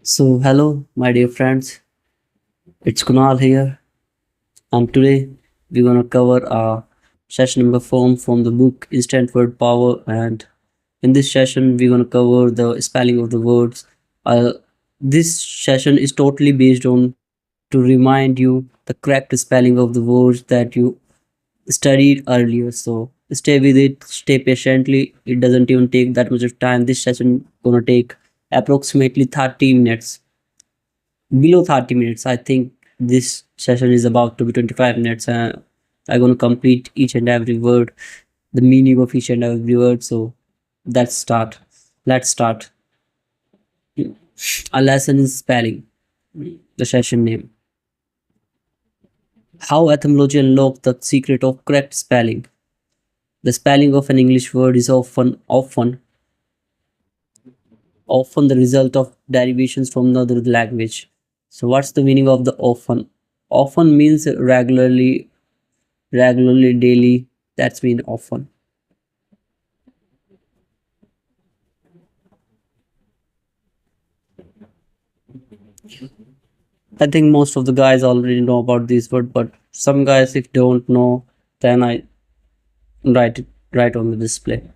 So, hello, my dear friends. It's Kunal here, and today we're gonna cover our session number 4 from the book Instant Word Power. And in this session, we're gonna cover the spelling of the words. Uh, this session is totally based on to remind you the correct spelling of the words that you studied earlier. So stay with it, stay patiently. It doesn't even take that much of time. This session gonna take approximately 30 minutes, below 30 minutes. I think this session is about to be 25 minutes. I'm going to complete each and every word, the meaning of each and every word. So let's start a lesson in spelling, the session name: how etymology unlocks the secret of correct spelling. The spelling of an English word is often the result of derivations from another language. So what's the meaning of the often? Often means regularly, daily. That's mean often. I think most of the guys already know about this word, but some guys, if don't know, then I write it right on the display.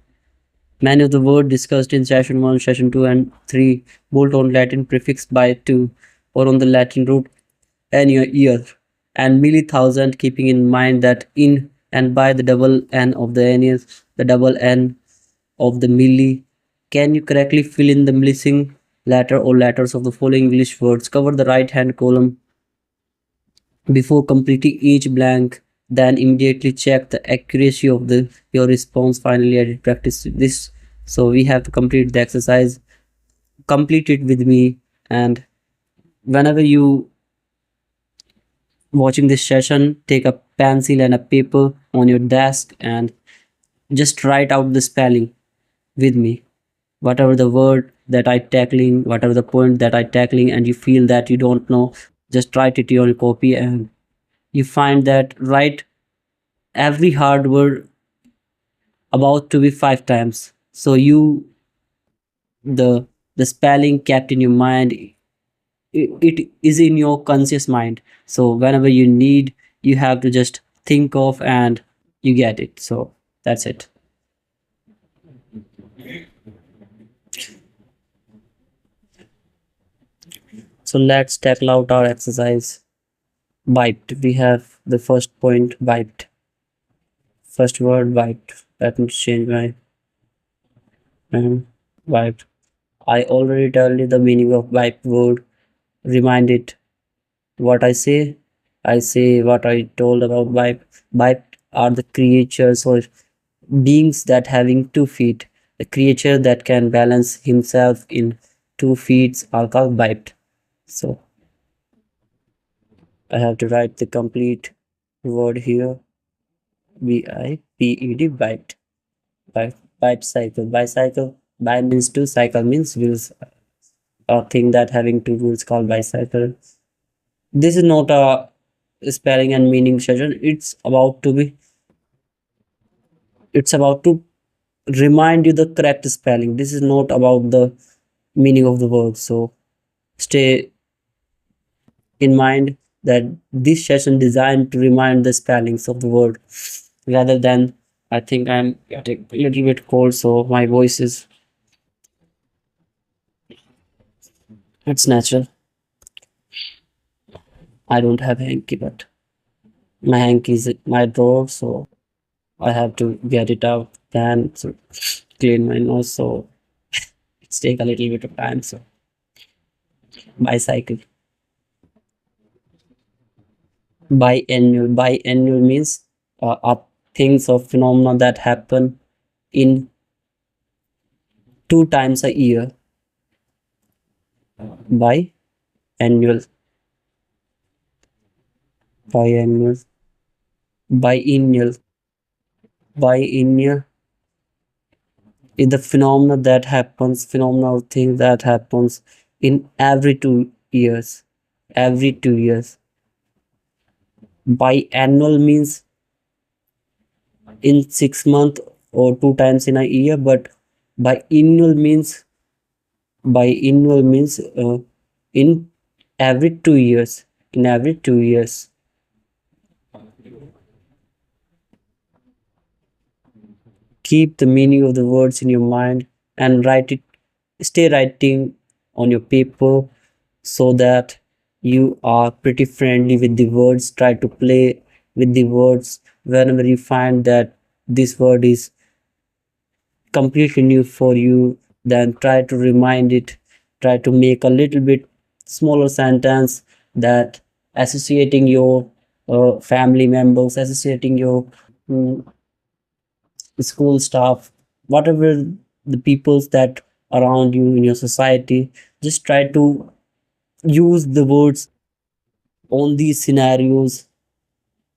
Many of the words discussed in session 1, session 2, and 3 bolt on Latin prefix by to or on the Latin root an year and milli thousand, keeping in mind that in and by the double n of the annuals, the double n of the milli. Can you correctly fill in the missing letter or letters of the following English words? Cover the right hand column before completing each blank, then immediately check the accuracy of the your response. Finally, I did practice this, so we have to complete the exercise. Complete it with me, and whenever you watching this session, take a pencil and a paper on your desk and just write out the spelling with me. Whatever the word that I tackling, whatever the point that I tackling, and you feel that you don't know, just write it on your copy, and you find that write every hard word about to be 5 times. So you the the spelling kept in your mind, it is in your conscious mind. So whenever you need, you have to just think of and you get it. So that's it. So let's tackle out our exercise. Wiped. We have the first point, wiped. First word, wiped. Let me change my wiped. I already told you the meaning of wiped word. Remind it what I say. I say what I told about wiped. Wiped are the creatures or beings that having 2 feet. The creature that can balance himself in 2 feet are called wiped. So I have to write the complete word here. Biped, biped. Bicycle. Bicycle. Bi means two, cycle means wheels. A thing that having two wheels called bicycle. This is not a spelling and meaning session. It's about to remind you the correct spelling. This is not about the meaning of the word. So stay in mind that this session designed to remind the spellings of the word rather than, I think I'm getting a little bit cold, so my voice is, it's natural. I don't have hanky, but my hanky is in my drawer, so I have to get it out then so clean my nose, so it's take a little bit of time. So bicycle. Biannual means are things or phenomena that happen in 2 times a year. Biannual. Biannual. Biennial. Biennial is the phenomenal thing that happens in every 2 years. Every 2 years. Biannual means in 6 months or 2 times in a year, but biennial means By annual means in every 2 years. In every 2 years. Keep the meaning of the words in your mind and write it. Stay writing on your paper so that you are pretty friendly with the words. Try to play with the words whenever you find that this word is completely new for you. Then try to remind it. Try to make a little bit smaller sentence that associating your family members, associating your mm, school staff, whatever the peoples that around you in your society. Just try to use the words on these scenarios.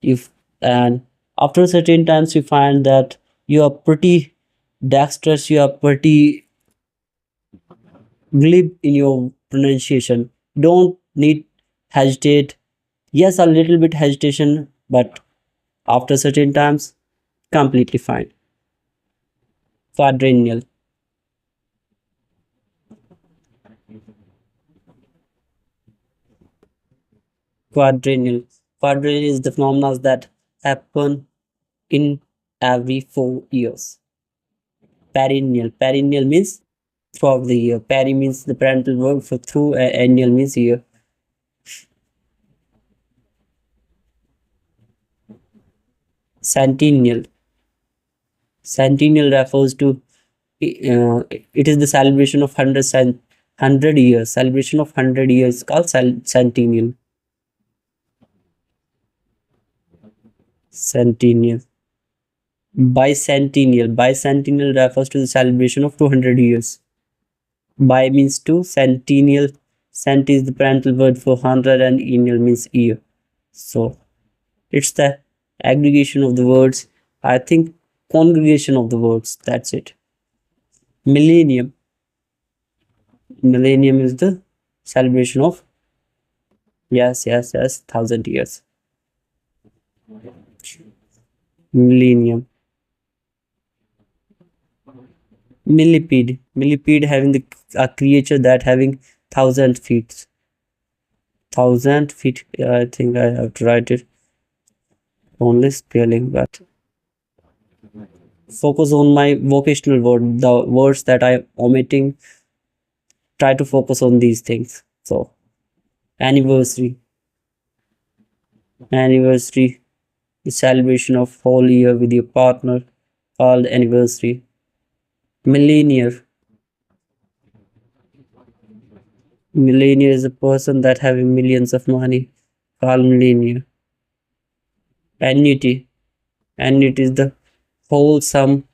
If and after certain times you find that you are pretty dexterous, you are pretty glib in your pronunciation, don't need hesitate. Yes, a little bit hesitation, but after certain times completely fine. Quadrennial. Quadrennial. Quadrennial is the phenomena that happen in every 4 years. Perennial. Perennial means throughout the year. Peri means the parental verb for through, annual means year. Centennial. Centennial refers to it is the celebration of 100 years. Celebration of 100 years called centennial. Centennial. Bicentennial. Bicentennial refers to the celebration of 200 years. Bi means two, centennial. Cent is the parental word for 100 and ennial means year. So it's the aggregation of the words. I think congregation of the words. That's it. Millennium. Millennium is the celebration of, yes, 1,000 years. Millennium. Millipede. Millipede having a creature that having 1,000 feet. 1,000 feet. I think I have to write it. Only spelling, but focus on my vocational word. The words that I am omitting. Try to focus on these things. So, anniversary. Anniversary. The celebration of whole year with your partner called anniversary. Millionaire. Millionaire is a person that having millions of money called millionaire. Annuity. Annuity is the whole sum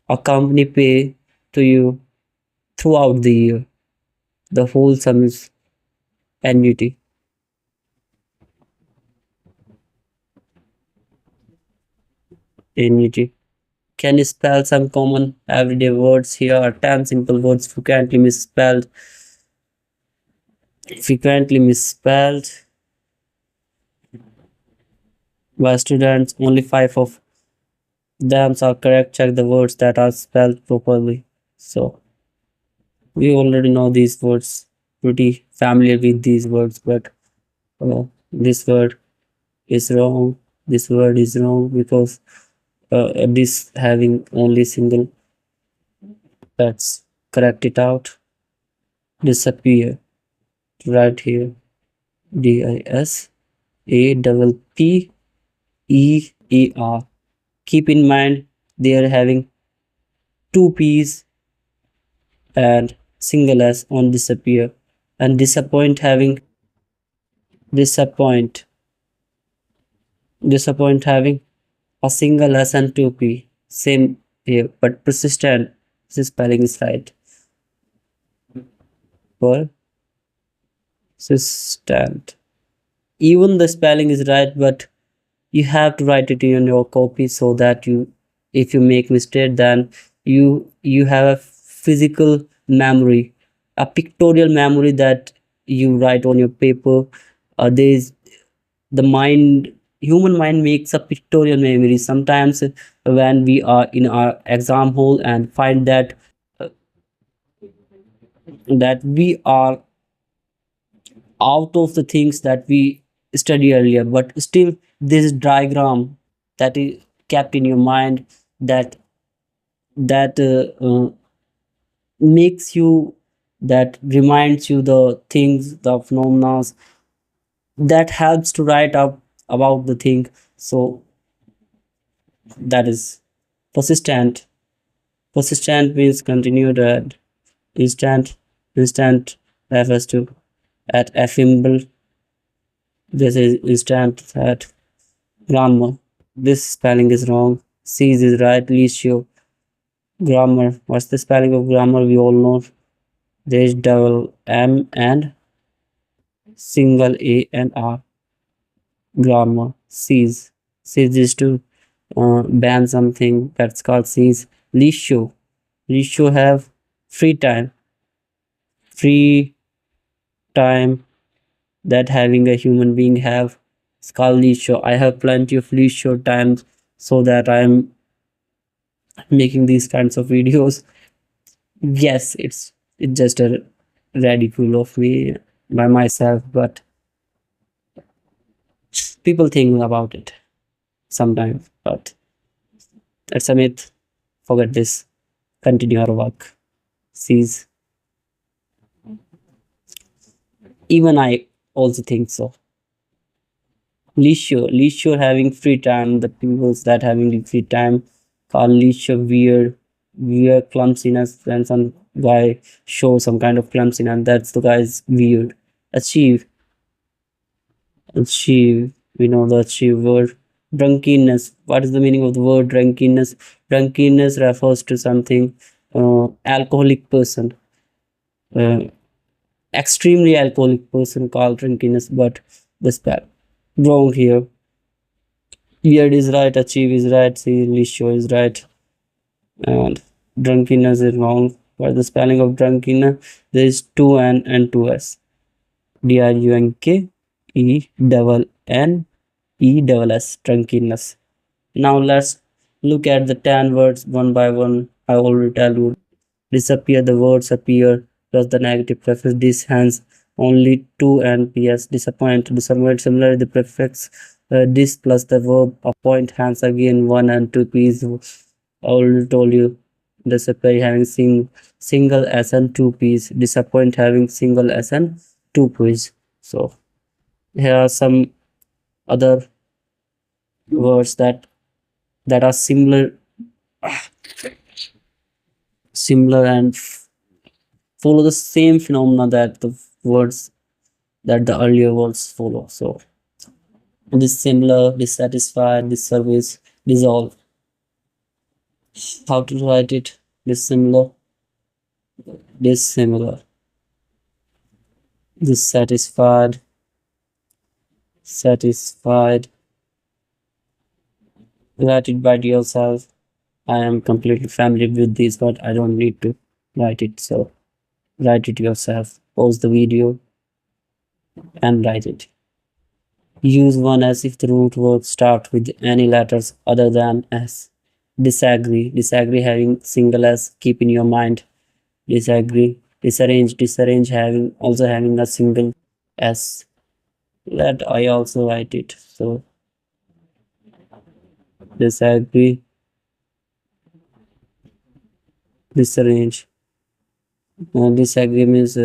a company pay to you throughout the year. The whole sum is annuity. Annuity. Can you spell some common everyday words? Here are 10 simple words frequently misspelled. Frequently misspelled by students. Only 5 of them are correct. Check the words that are spelled properly. So we already know these words, pretty familiar with these words, but this word is wrong. This word is wrong because this having only single. Let's correct it out. Disappear. Right here. DISAPPEER. Keep in mind they are having two P's and single S on disappear, and disappoint having disappoint disappoint having a single S and two P. Same here, but persistent. This spelling is right. Persistent. Even the spelling is right, but you have to write it in your copy so that you, if you make mistake, then you have a physical memory, a pictorial memory that you write on your paper. There's the mind, human mind makes a pictorial memory. Sometimes when we are in our exam hall and find that that we are out of the things that we studied earlier, but still this diagram that is kept in your mind, that that makes you, that reminds you the things, the phenomena, that helps to write up about the thing. So that is persistent. Persistent means continued, and instant refers to at ephemeral. This is instant at grammar. This spelling is wrong. C is right. Ratio. Grammar. What's the spelling of grammar? We all know. There is double M and single A and R. Grammar. Seize. Seize is to ban something. That's called seize. Ratio. Ratio have free time. Free time that having a human being have. It's called leisure. I have plenty of leisure times, so that I'm making these kinds of videos. Yes, it's just a ridicule of me by myself, but people think about it sometimes. But that's a myth. Forget this. Continue our work. Sees. Even I also think so. Leisure having free time. The peoples that having the free time call leisure weird clumsiness, and some guy show some kind of clumsiness, and that's the guy's weird. Achieve. Achieve. We know the achieve word. Drunkenness. What is the meaning of the word drunkenness? Drunkenness refers to something, alcoholic person. Uh, Extremely alcoholic person called drunkenness, but the spell wrong here. Weird is right, achieve is right, see show is right, and drunkenness is wrong. For the spelling of drunkenness, there is two N and two S. drunkenness. Drunkenness. Now let's look at the 10 words one by one. I already tell you. Disappear, the words appear plus the negative prefix this, hence only 2 and ps. Disappoint similarly, the prefix this plus the verb appoint, hence again 1 and 2 p's. I already told you. Disappear having single s and 2 p's. Disappoint having single s and 2 p's. So here are some other words that are similar and follow the same phenomena that the words that the earlier words follow. So dissimilar, dissatisfied, disservice, dissolve. How to write it? Dissimilar, dissatisfied, satisfied. Write it by yourself. I am completely familiar with this, but I don't need to write it. So write it yourself. Pause the video and write it. Use one as if the root word starts with any letters other than S. Disagree. Disagree having single S. Keep in your mind. Disagree. Disarrange. Disarrange having also having a single S. Let I also write it. So disagree. Disarrange. Disagree means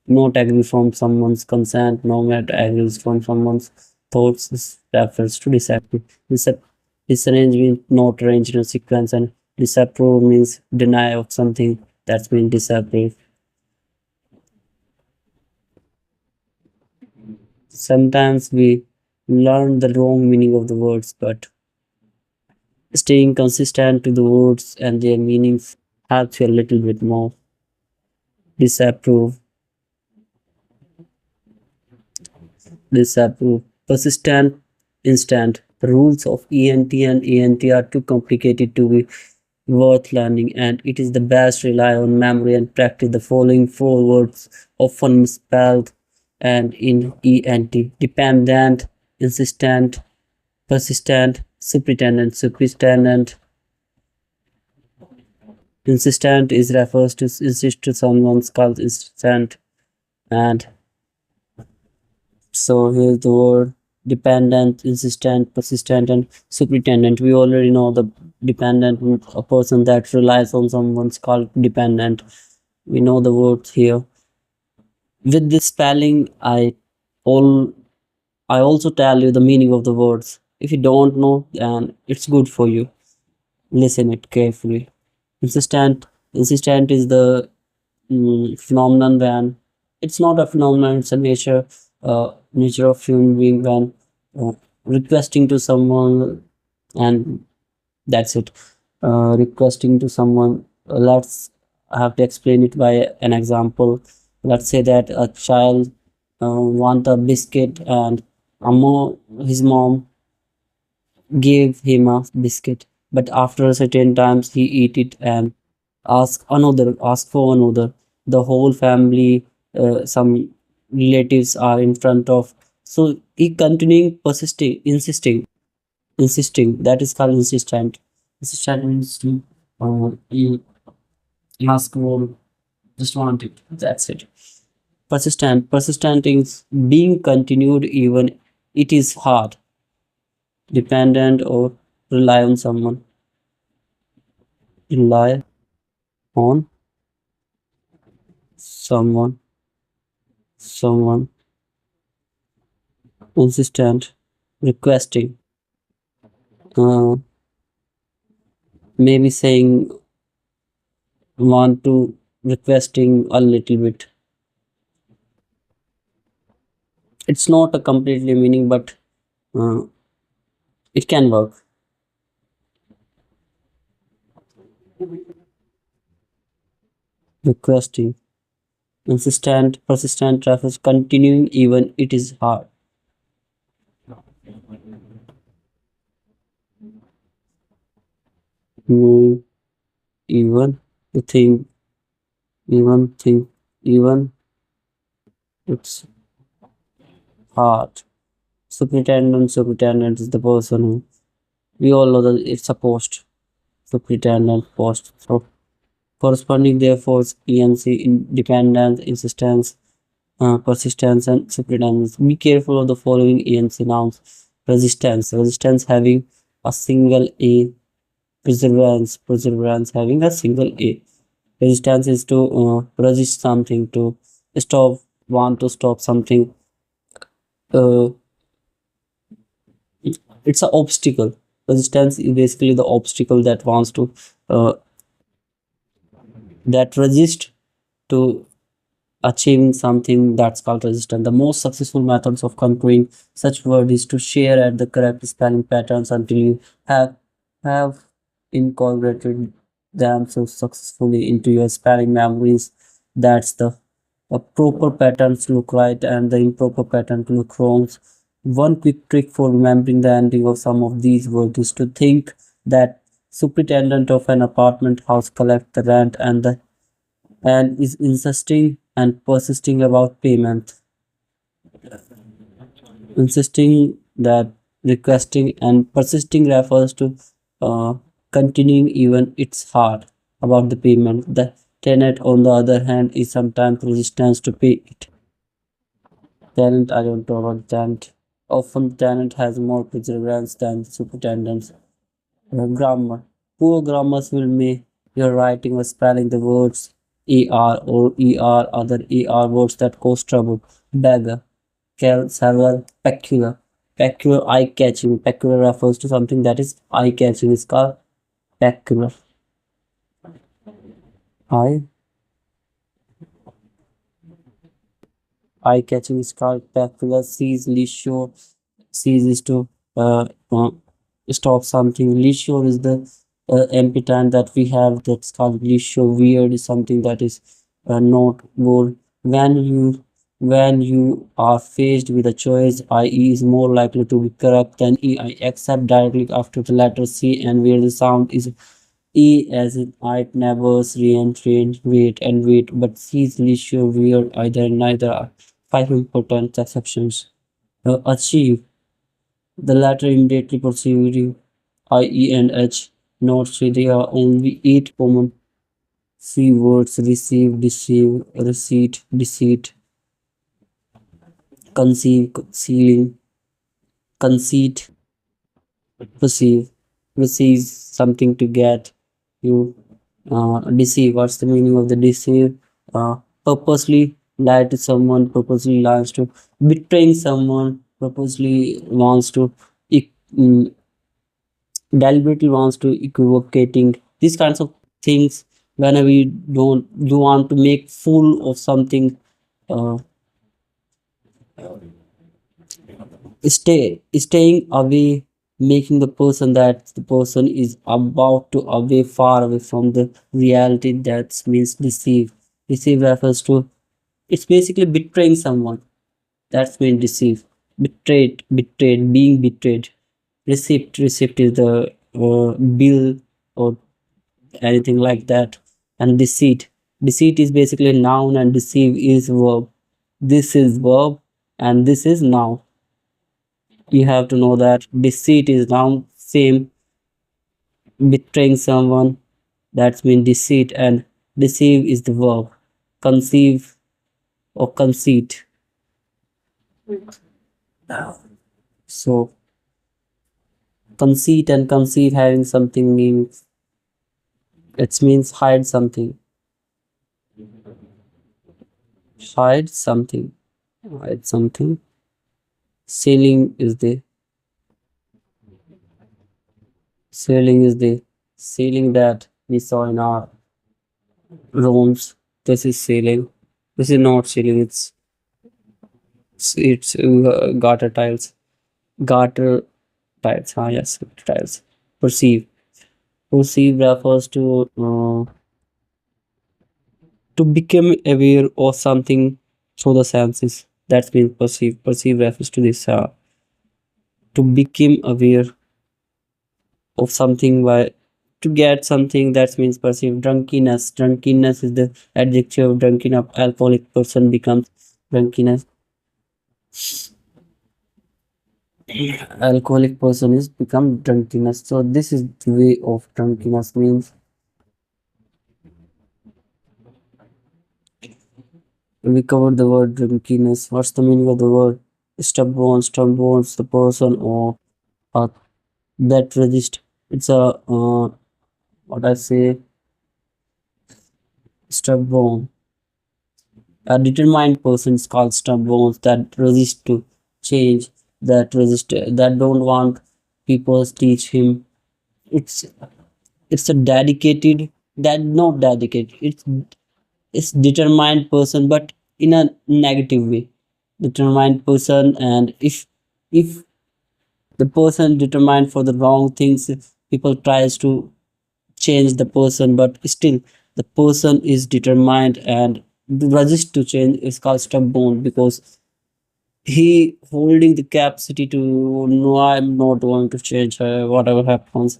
not agree from someone's consent, no matter agrees from someone's thoughts. This refers to disagree. Disarrange means not arrange in a sequence, and disapprove means deny of something. That's mean disapprove. Sometimes we learn the wrong meaning of the words, but staying consistent to the words and their meanings helps you a little bit more. Disapprove. Disapprove. Persistent, instant. The rules of ENT and ENT are too complicated to be worth learning, and it is the best rely on memory and practice. The following 4 words often misspelled and in ENT: dependent, insistent, persistent, superintendent, superintendent, Insistent is refers to insist to someone's called insistent. And so here's the word dependent, insistent, persistent, and superintendent. We already know the dependent, a person that relies on someone's called dependent. We know the words here. With this spelling, all I also tell you the meaning of the words. If you don't know, then it's good for you. Listen it carefully. Insistent is the phenomenon when it's not a phenomenon, it's a nature of human being when requesting to someone, and that's it. Requesting to someone. Let's I have to explain it by an example. Let's say that a child want a biscuit, and his mom gave him a biscuit, but after a certain times he eat it and ask for another. The whole family, some relatives are in front of, so he continuing persisting, insisting. That is called insistent. Insistent means to you ask for, just want it, that's it. Persistent is being continued even it is hard. Dependent or rely on someone. Rely on someone. Someone. Insistent. Requesting. Uh, Maybe saying want to, requesting a little bit. It's not a completely meaning, but uh, it can work. Requesting. Insistent, persistent refers continuing even it is hard. Mm, even the thing, even it's hard. Superintendent is the person who, we all know that it's a post. Superintendent post. So corresponding therefore is ENC, independence, insistence, persistence, and superintendence. Be careful of the following ENC nouns. Resistance having a single A. Perseverance having a single A. Resistance is to resist something, to stop, want to stop something. Uh, it's an obstacle. Resistance is basically the obstacle that wants to, uh, that resist to achieving something, that's called resistance. The most successful methods of conquering such word is to share at the correct spelling patterns until you have incorporated them so successfully into your spelling memories. That's the proper patterns look right and the improper pattern to look wrong. One quick trick for remembering the ending of some of these words is to think that superintendent of an apartment house collect the rent and is insisting and persisting about payment. Insisting, that requesting, and persisting refers to uh, continuing even it's hard about the payment. The tenant, on the other hand, is sometimes resistant to pay it. Tenant, I don't know about tenant. Often, tenant has more perseverance than superintendents. Grammar. Poor grammars will make your writing or spelling the words AR or ER, other ER words that cause trouble. Beggar, several, peculiar. Peculiar, eye-catching. Peculiar refers to something that is eye-catching. It's called peculiar. Eye, eye-catching is called peculiar. Seize, leisure. Seize is to stop something. Leisure is the ampetant that we have, that's called leisure. Weird is something that is not good. When you are faced with a choice, IE is more likely to be correct than EI, except directly after the letter C and where the sound is E, as in it never range, wait and wait, but C is leisure, weird, either neither are five important exceptions. Achieve, the latter immediately preceding IE and H. Note 3, there are only 8 common See words: receive, deceive, receipt, deceit, conceive, concealing, conceit, perceive, receive something to get, you deceive. What's the meaning of the deceive? Purposely lie to someone, purposely lies to, betraying someone, purposely wants to, e- mm, deliberately wants to, equivocating, these kinds of things. Whenever you want to make fool of something, uh, staying away, making the person that the person is about to away, far away from the reality. That means deceive. Deceive refers to, it's basically betraying someone. That's mean deceive. Betrayed, being betrayed. Receipt is the bill or anything like that. And deceit is basically noun, and deceive is verb. This is verb and this is noun. You have to know that deceit is noun, same. Betraying someone, that's mean deceit, and deceive is the verb. Conceive or conceit. So conceit and conceive having something means, it means hide something. Hide something. Hide something. Sailing is the sailing that we saw in our rooms. This is sailing. This is not sailing. It's garter tiles. Garter tiles. Ah, yes, tiles. Perceive. Perceive refers to become aware of something through the senses. That means perceive. Perceive refers to this, to become aware of something by, to get something. That means perceive. Drunkenness is the adjective. Drunken up alcoholic person becomes drunkenness. Alcoholic person is become drunkenness. So this is the way of drunkenness means. We covered the word drunkenness. What's the meaning of the word stubborn? Stubborn's the person or uh, that resist. It's a what I say, stubborn. A determined person is called stubborn, that resist to change, that resist, that don't want people teach him. It's it's a dedicated, that not dedicated. It's determined person, but in a negative way. Determined person, and if the person determined for the wrong things, people tries to change the person, but still the person is determined and resist to change, is called stubborn, because he holding the capacity to, no, I'm not going to change, whatever happens,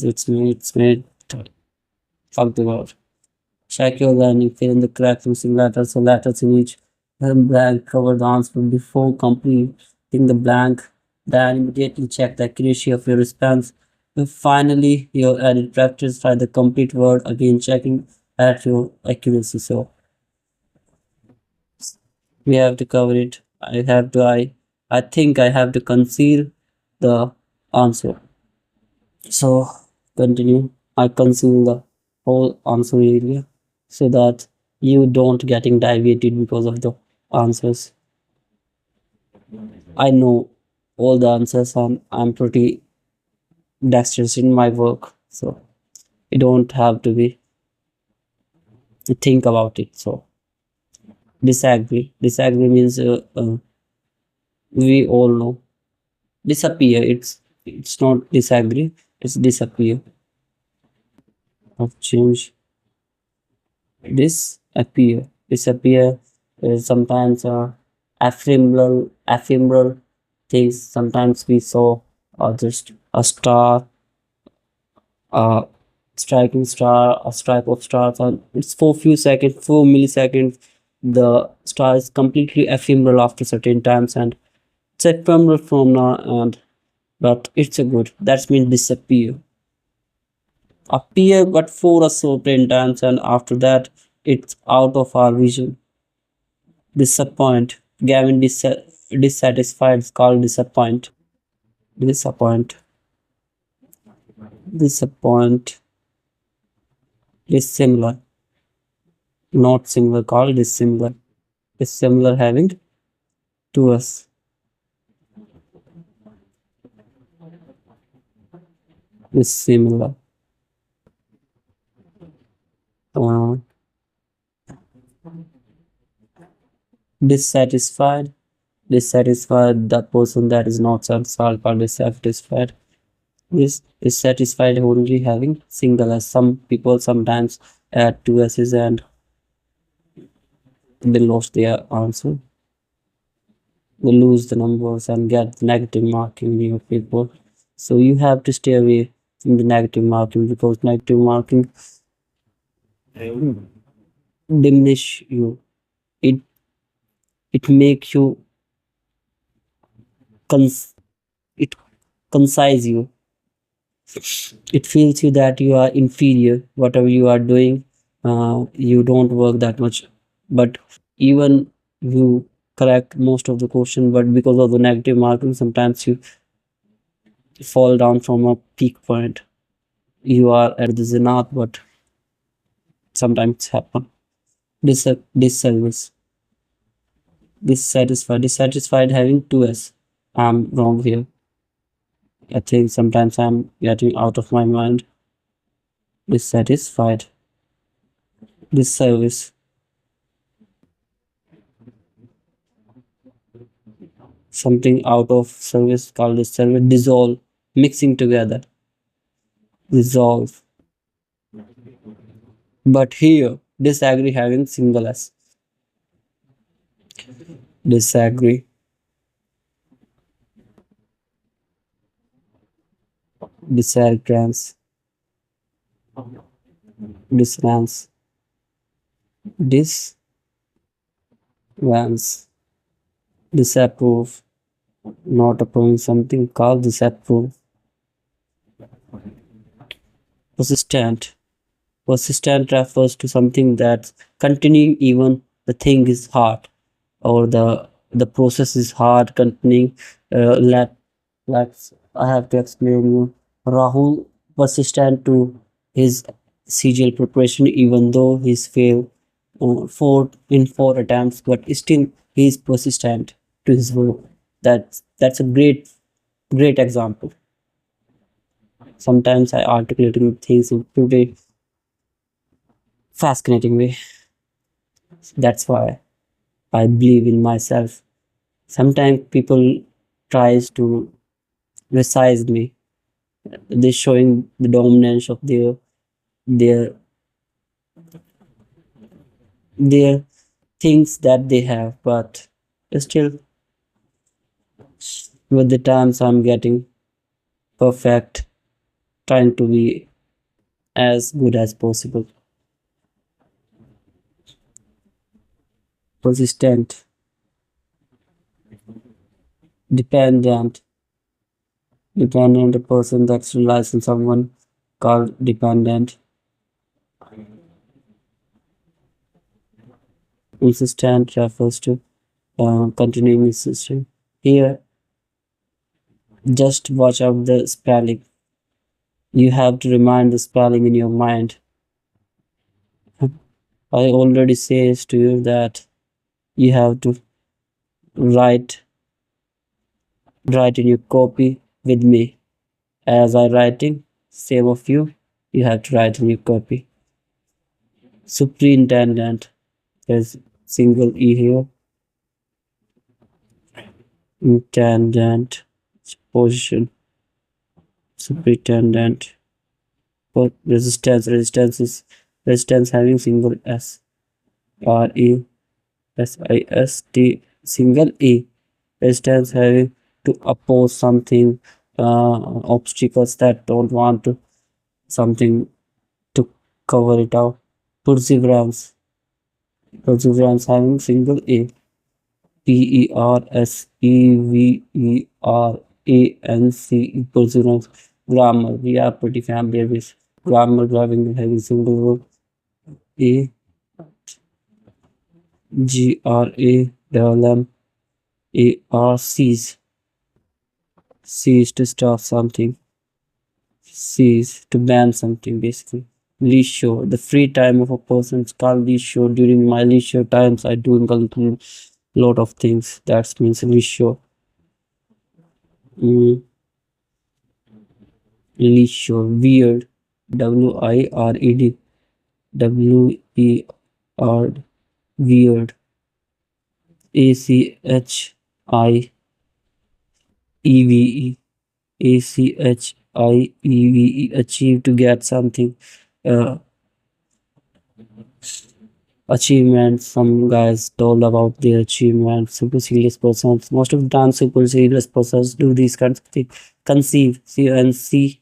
it's made. Fuck the world. Check your learning, fill in the cracks using letters or letters in each blank, cover the answer before completing the blank, then immediately check the accuracy of your response. If finally your added practice, try the complete word again, checking at your accuracy. So we have to cover it. I think I have to conceal the answer. So continue. I conceal the whole answer area so that you don't getting deviated because of the answers. I know all the answers, and I'm pretty dexterous in my work. So you don't have to be to think about it. So disagree. Disagree means we all know. Disappear. It's not disagree. It's disappear. Of change. Disappear is sometimes ephemeral things. Sometimes we saw just a star, a striking star, a stripe of stars, and it's for few seconds, 4 milliseconds. The star is completely ephemeral after certain times, and it's ephemeral from now, and but it's a good. That means disappear. appear but for a certain times, and after that it's out of our vision. Disappoint. Gavin dissatisfied is called disappoint. Disappoint. Disappoint. Dissimilar. Not similar called dissimilar. Dissimilar having to us. Dissimilar. Uh, dissatisfied. Dissatisfied, the person that is not satisfied or dissatisfied. Is satisfied only having single s. Some people sometimes add two s's and they lost their answer. They lose the numbers and get negative marking in your paper. So you have to stay away from the negative marking, because negative marking diminish you. It it makes you cons it concise you. It feels you that you are inferior. Whatever you are doing, you don't work that much. But even you correct most of the question, but because of the negative marking, sometimes you fall down from a peak point. You are at the zenith, but sometimes it's happen. Disservice. Dissatisfied having two s. I'm wrong here. I think sometimes I'm getting out of my mind. Dissatisfied. Disservice. Something out of service called disservice. Dissolve. Mixing together. Dissolve. But here, disagree having single s. Disagree. Disagreements. Dissonance. Disvance. Disapprove. Not approving something called disapprove. Persistent. Persistent refers to something that's continuing even the thing is hard, or the process is hard continuing. Let's I have to explain you. Rahul persistent to his CGL preparation, even though he's failed four attempts, but still he is persistent to his work. That's a great example. Sometimes I articulating things in pretty fascinating way. That's why I believe in myself. Sometimes people tries to resize me. They're showing the dominance of their their things that they have, but still with the times I'm getting perfect, trying to be as good as possible. Persistent. Dependent. Dependent, a person that relies on someone called dependent. Insistent refers to continuing insisting. Here, just watch out the spelling. You have to remind the spelling in your mind. I already says to you that you have to write in your copy with me. As I writing, same of you, you have to write in your copy. Superintendent. There's single E here. Intendant. Position. Superintendent. But resistance. Resistance having single S. RESIST single E. Resistance having to oppose something, obstacles that don't want to something to cover it out. Perseverance. Perseverance having single A. PERSEVERANCE. Perseverance. Grammar. We are pretty familiar with Grammar driving and having single verb. A G R A double M A R C's. C is to stop something. C is to ban something basically. Leisure. The free time of a person is called leisure. During my leisure times, I do a lot of things. That means leisure. Mm, leisure. Weird. WIRED. WER. Weird. ACHIEVE. ACHIEVE. Achieve to get something. Uh, Achievements. Some guys told about their achievements. Super serious persons. Most of the time, super serious persons do these kinds of things. Conceive. CUNCEIVE.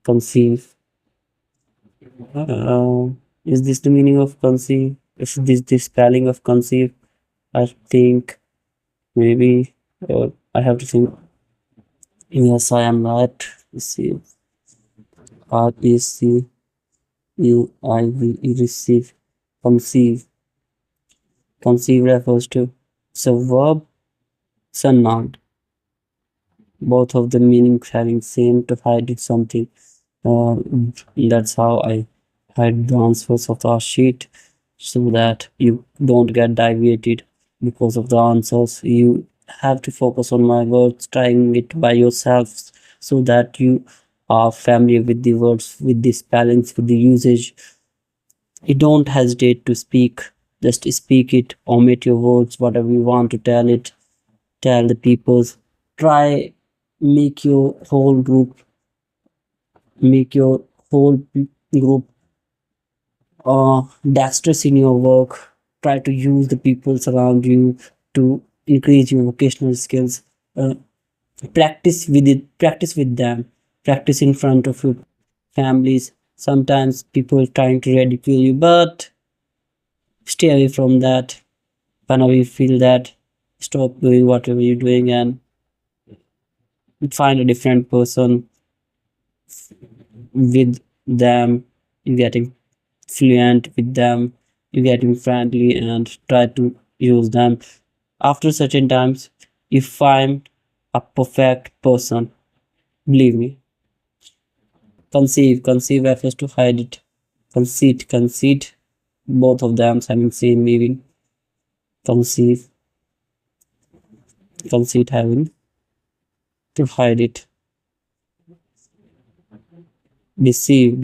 Conceive. Uh, is this the meaning of conceive? Is this the spelling of conceive? I think maybe. I have to think. Yes, I am right. Receive. RECUIVE. Receive. Conceive. Conceive refers to. It's a verb. It's a noun. Both of the meanings having same to hide something. Uh, that's how I hide the answers of the sheet so that you don't get deviated because of the answers. You have to focus on my words, trying it by yourself so that you are familiar with the words, with the spellings, with the usage. You don't hesitate to speak, just speak it, omit your words, whatever you want to tell it, tell the peoples. Try make your whole group, make your whole group dexterous in your work. Try to use the people around you to increase your vocational skills. Uh, Practice with it, practice with them, practice in front of your families. Sometimes people trying to ridicule you, but stay away from that. Whenever you feel that, stop doing whatever you're doing and find a different person with them. You getting fluent with them, you getting friendly and try to use them. After certain times, you find a perfect person. Believe me. Conceive refers to hide it. Conceit. Both of them having same meaning. Conceive, conceit having to hide it. Deceive.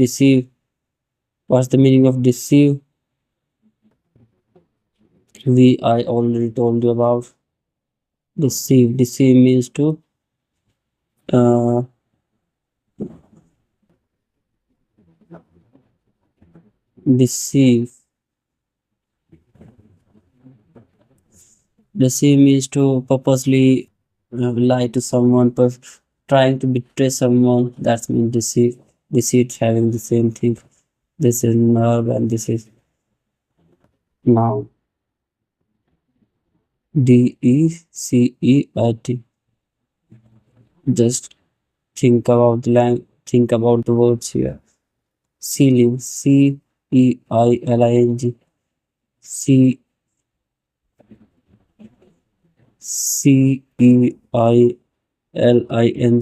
What's the meaning of deceive? I already told you about deceive. Deceive means to uh, deceive. Deceive means to purposely lie to someone, trying to betray someone. That means deceive. Deceit having the same thing. This is verb and this is noun. DECEIT. Just think about the words here. Ceiling. CEILING. CEILING.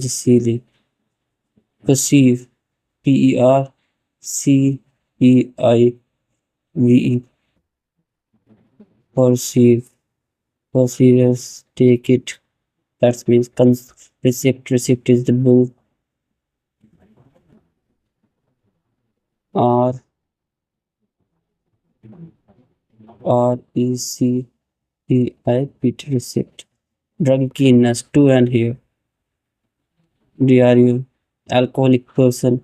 Ceiling. Perceive. PERCEIVE. Perceive. Perseverance. Take it. That means receipt. Receipt is the bill. R RECEIP. Receipt. Drunkenness. To and here. DRU. Alcoholic person.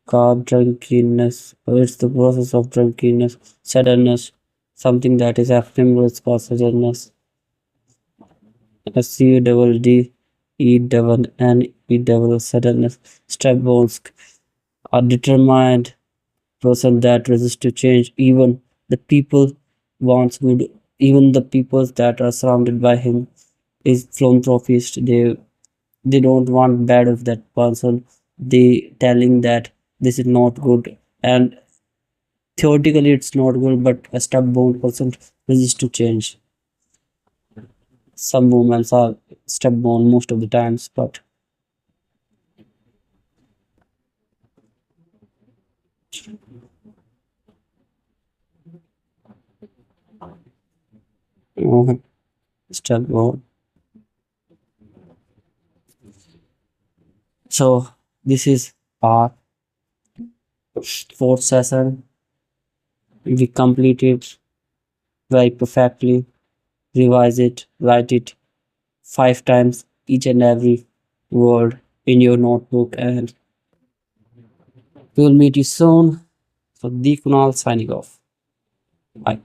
Carb drunkenness. It's the process of drunkenness. Suddenness. Something that is ephemeral called suddenness. SUDDENE. Suddenness. Step bones. A determined person that resists to change. Even the people wants good. Even the people that are surrounded by him is philanthropist. They don't want bad of that person. They telling that this is not good, and theoretically it's not good, but a stubborn person resist to change. Some movements are stubborn most of the times, but uh, stubborn. So this is our fourth session. We completed very perfectly. Revise it, write it 5 times each and every word in your notebook, and we will meet you soon. So, the Kunal signing off. Bye.